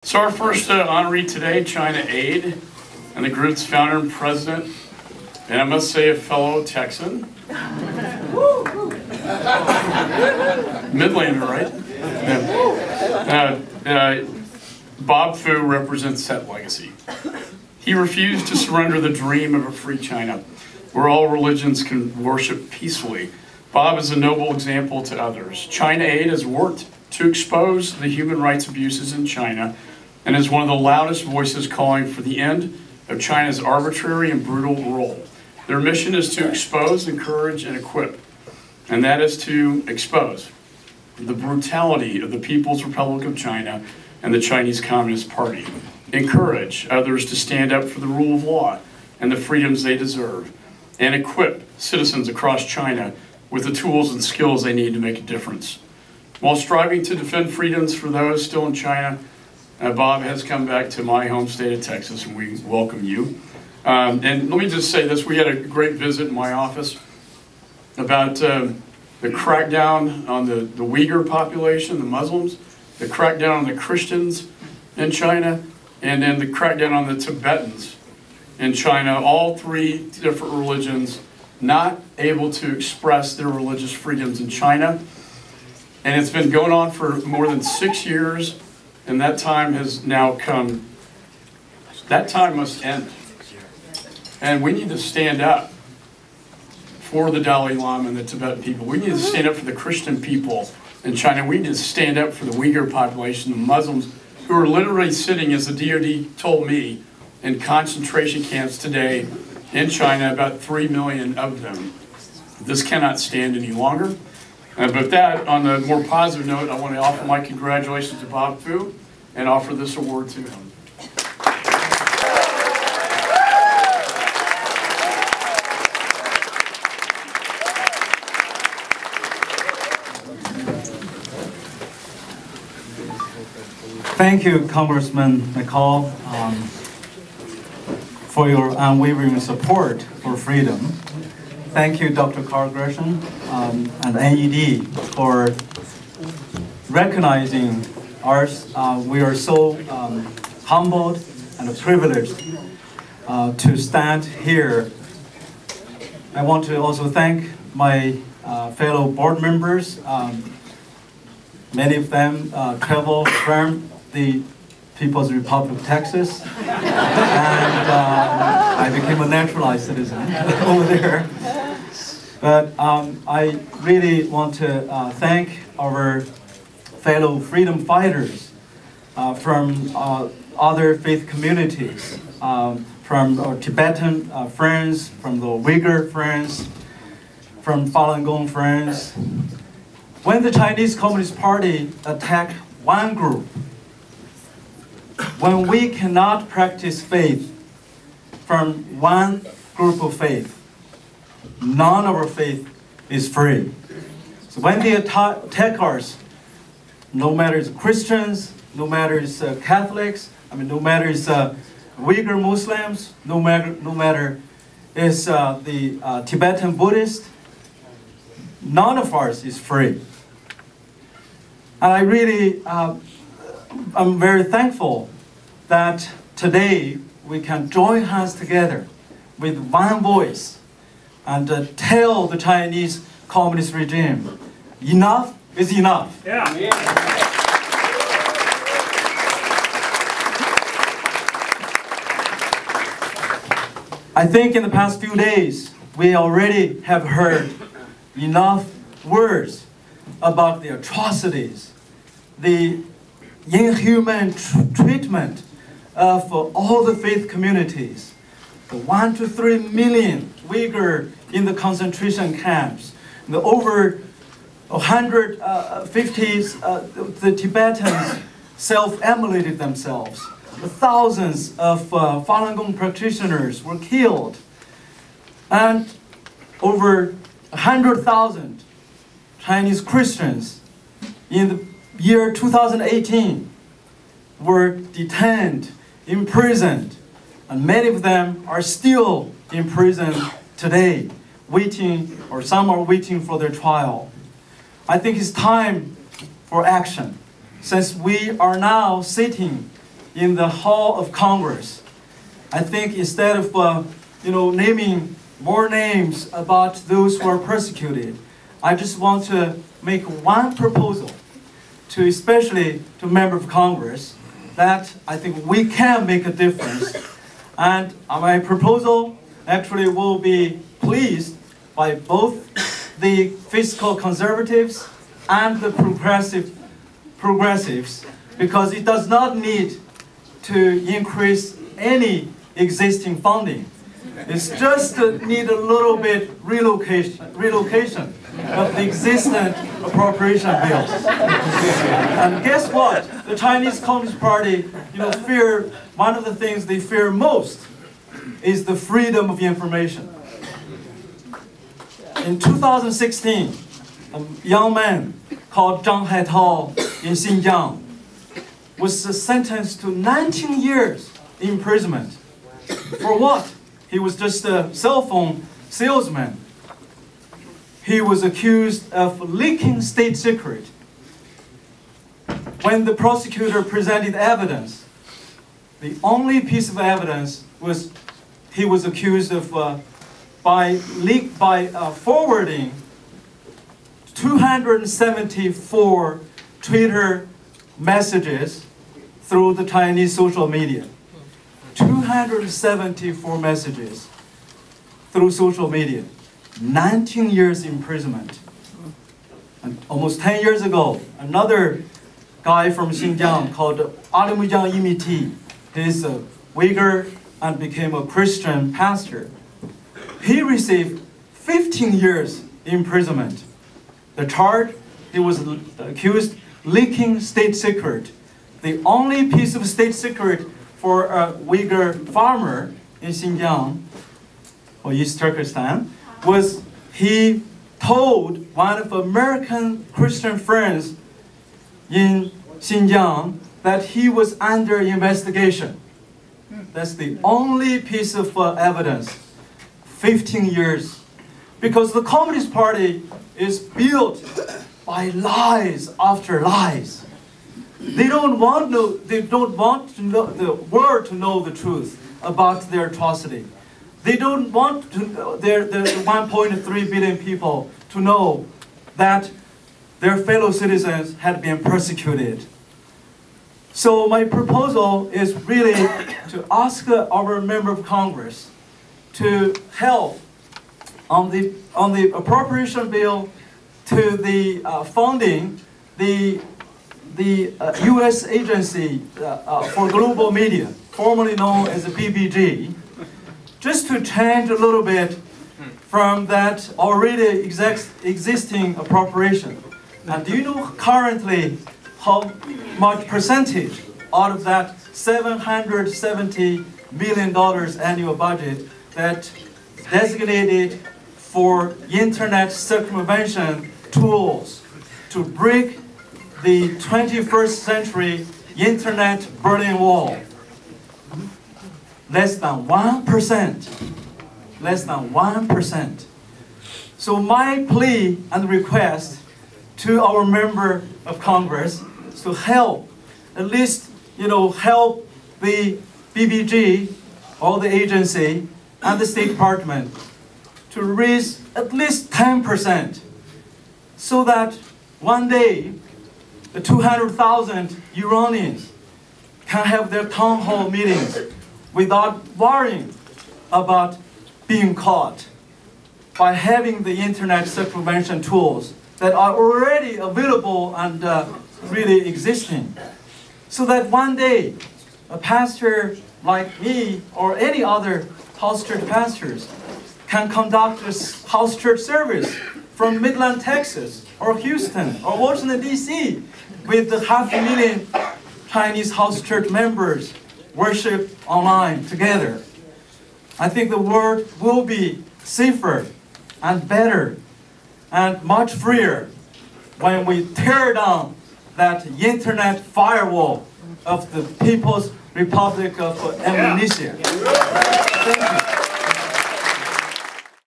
So our first honoree today, China Aid, and the group's founder and president, and I must say a fellow Texan. Midlander, right? Yeah. Bob Fu represents that legacy. He refused to surrender the dream of a free China, where all religions can worship peacefully. Bob is a noble example to others. China Aid has worked to expose the human rights abuses in China and is one of the loudest voices calling for the end of China's arbitrary and brutal rule. Their mission is to expose, encourage, and equip, and that is to expose the brutality of the People's Republic of China and the Chinese Communist Party, encourage others to stand up for the rule of law and the freedoms they deserve, and equip citizens across China with the tools and skills they need to make a difference. While striving to defend freedoms for those still in China, Bob has come back to my home state of Texas, and we welcome you. And let me just say this, we had a great visit in my office about the crackdown on the Uyghur population, the Muslims, the crackdown on the Christians in China, and then the crackdown on the Tibetans in China, all three different religions not able to express their religious freedoms in China. And it's been going on for more than 6 years. And that time has now come. That time must end. And we need to stand up for the Dalai Lama and the Tibetan people. We need to stand up for the Christian people in China. We need to stand up for the Uyghur population, the Muslims, who are literally sitting, as the DoD told me, in concentration camps today in China, about 3 million of them. This cannot stand any longer. But with that, on the more positive note, I want to offer my congratulations to Bob Fu and offer this award to him. Thank you, Congressman McCall, for your unwavering support for freedom. Thank you, Dr. Carl Gresham and NED for recognizing ours. We are so humbled and privileged to stand here. I want to also thank my fellow board members. Many of them travel from the People's Republic of Texas, and I became a naturalized citizen over there. But I really want to thank our fellow freedom fighters from other faith communities, from our Tibetan friends, from the Uyghur friends, from Falun Gong friends. When the Chinese Communist Party attacked one group, when we cannot practice faith from one group of faith, none of our faith is free. So when they attack us, no matter it's Christians, no matter it's Catholics, no matter it's Uyghur Muslims, no matter it's the Tibetan Buddhist, none of us is free. And I really, I'm very thankful that today we can join hands together with one voice and tell the Chinese communist regime, enough is enough. Yeah. I think in the past few days, we already have heard enough words about the atrocities, the inhuman treatment of all the faith communities, the 1 to 3 million Uyghur in the concentration camps, the over 150 the Tibetans self-immolated themselves. The thousands of Falun Gong practitioners were killed, and over 100,000 Chinese Christians in the year 2018 were detained, imprisoned, and many of them are still in prison today, waiting, or some are waiting for their trial. I think it's time for action, since we are now sitting in the Hall of Congress. I think instead of naming more names about those who are persecuted, I just want to make one proposal to especially to members of Congress that I think we can make a difference. And my proposal actually will be pleased by both the fiscal conservatives and the progressives, because it does not need to increase any existing funding. It's just need a little bit relocation of the existing appropriation bills. And guess what? The Chinese Communist Party, fear, one of the things they fear most is the freedom of information. In 2016, a young man called Zhang Haitao in Xinjiang was sentenced to 19 years imprisonment. For what? He was just a cell phone salesman. He was accused of leaking state secret. When the prosecutor presented evidence, the only piece of evidence was he was accused of forwarding 274 Twitter messages through the Chinese social media. 274 messages through social media. 19 years imprisonment. And almost 10 years ago, another guy from Xinjiang called Alimujang Yimiti, he's a Uyghur and became a Christian pastor. He received 15 years imprisonment. The charge, he was accused leaking state secret. The only piece of state secret for a Uyghur farmer in Xinjiang, or East Turkestan, was he told one of American Christian friends in Xinjiang that he was under investigation. That's the only piece of evidence. 15 years. Because the Communist Party is built by lies after lies. They don't want the world to know the truth about their atrocity. They don't want the 1.3 billion people to know that their fellow citizens had been persecuted. So my proposal is really to ask our member of Congress to help on the appropriation bill to the funding the U.S. Agency for Global Media, formerly known as the BBG, just to change a little bit from that already existing appropriation. And do you know currently how much percentage out of that $770 million annual budget that designated for internet circumvention tools to break the 21st century internet Berlin Wall? Less than 1%. Less than 1%. So my plea and request to our member of Congress is to help, at least, help the BBG, or the agency, and the State Department to raise at least 10%, so that one day the 200,000 Iranians can have their town hall meetings without worrying about being caught, by having the internet circumvention tools that are already available and really existing. So that one day a pastor like me or any other house church pastors can conduct a house church service from Midland, Texas, or Houston, or Washington, D.C., with the 500,000 Chinese house church members worship online together. I think the world will be safer and better and much freer when we tear down that internet firewall of the People's Republic of Indonesia. Thank you.